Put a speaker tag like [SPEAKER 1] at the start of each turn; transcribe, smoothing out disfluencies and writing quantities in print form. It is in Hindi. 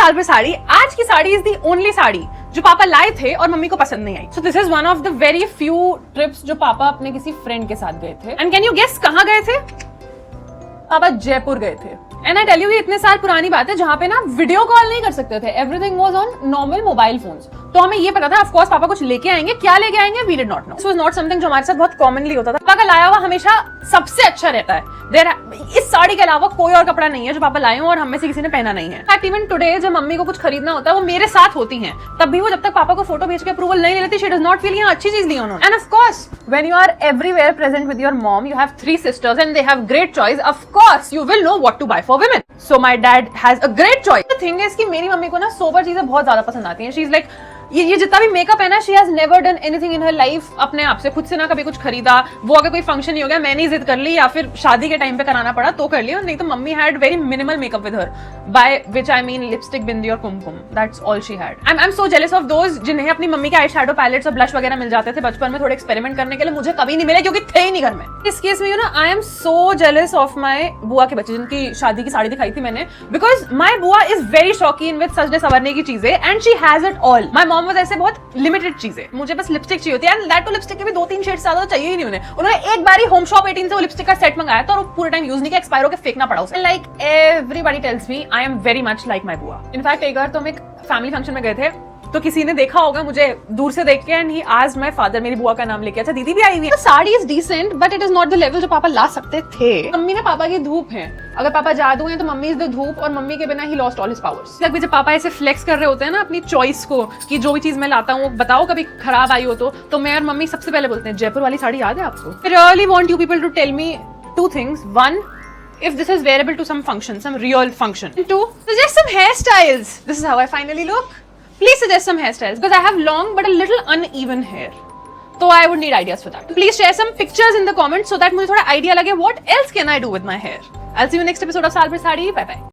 [SPEAKER 1] साल भर साड़ी। आज की sari is the only sari जो पापा लाए थे और मम्मी को पसंद नहीं आई। So this is one of the very few trips जो पापा अपने किसी फ्रेंड के साथ गए थे। एंड कैन यू गेस कहाँ गए थे? पापा जयपुर गए थे। एंड आई टेल यू, ये इतने साल पुरानी बात है जहाँ पे ना वीडियो कॉल नहीं कर सकते थे, everything was on normal mobile phones. तो हमें ये पता था ऑफ कोर्स पापा कुछ लेके आएंगे, क्या लेके आएंगे we did not know. This was not something जो हमारे साथ बहुत कॉमनली होता था। पापा का लाया हुआ हमेशा सबसे अच्छा रहता है। इस साड़ी के अलावा कोई और कपड़ा नहीं है जो पापा लाए हो और हम में से किसी ने पहना नहीं है। इनफैक्ट इवन टुडे जब मम्मी को कुछ खरीदना होता है वो मेरे साथ होती हैं, तब भी वो जब तक पापा को फोटो भेज के अप्रूवल नहीं ले लेती, शी डज नॉट फील यहाँ अच्छी चीज ली उन्होंने। And of course when you are everywhere present with your mom, you have 3 sisters and they have great choice, of course you will know what to buy for women. So my dad has a great choice. The thing is कि मेरी मम्मी को ना सोबर चीजें बहुत ज्यादा पसंद आती हैं। She's like ये जितना भी मेकअप है ना, she has never done anything in her life अपने आप से, खुद से ना कभी कुछ खरीदा। वो अगर कोई फंक्शन नहीं हो गया मैंने ही जिद कर ली या फिर शादी के टाइम पे कराना पड़ा तो कर लिया, नहीं तो मम्मी had very minimal makeup with her, by which I mean lipstick, bindi और kumkum. That's all she had. I am so jealous of those जिन्हें अपनी मम्मी के आई शैडो पैलेट्स और ब्लश वगैरह मिल जाते थे बचपन में थोड़े एक्सपेरिमेंट करने के लिए। मुझे कभी नहीं मिले क्योंकि थे ही नहीं घर में। इस केस में you know I am so jealous of my बुआ के बच्चे जिनकी शादी की साड़ी दिखाई थी मैंने, बिकॉज माई बुआ इज वेरी शौकीन विद सजने संवरने की चीजें and she has it all. My mom was ऐसे बहुत लिमिटेड चीजें, मुझे बस लिपस्टिक चाहिए होती है, एंड दैट टू लिपस्टिक के भी 2-3 शेड्स ज्यादा तो चाहिए ही नहीं उन्हें। उन्होंने एक बार ही होम शॉप 18 से वो लिपस्टिक का सेट मंगाया था और वो पूरे टाइम यूज नहीं किया, एक्सपायर होकर फेंकना पड़ा उसे। Like everybody tells me I am very much like my बुआ। इनफैक्ट एक बार तो हम एक फैमिली फंक्शन में गए थे तो किसी ने देखा होगा मुझे दूर से देख के and he asked my father, मेरी बुआ का नाम लेके, अच्छा दीदी भी आई हुई है। Sari is decent but it is not the level जो पापा ला सकते थे। मम्मी ने पापा की धूप है, अगर पापा जादू हैं तो मम्मी इज द धूप और मम्मी के बिना he lost all his powers. जब पापा ऐसे फ्लेक्स कर रहे होते हैं ना अपनी चॉइस को कि जो भी चीज मैं लाता हूँ बताओ कभी खराब आई हो तो मैं और मम्मी सबसे पहले बोलते हैं जयपुर वाली साड़ी याद है आपको? I really want you people to tell me 2 things. 1, if this is wearable to some function, some real function. And 2, suggest some hairstyles. This is how I finally look. Please suggest some hairstyles because I have long but a little uneven hair. So I would need ideas for that. Please share some pictures in the comments so that मुझे थोड़ा idea लगे what else can I do with my hair. I'll see you next episode of साल भर साड़ी. Bye bye.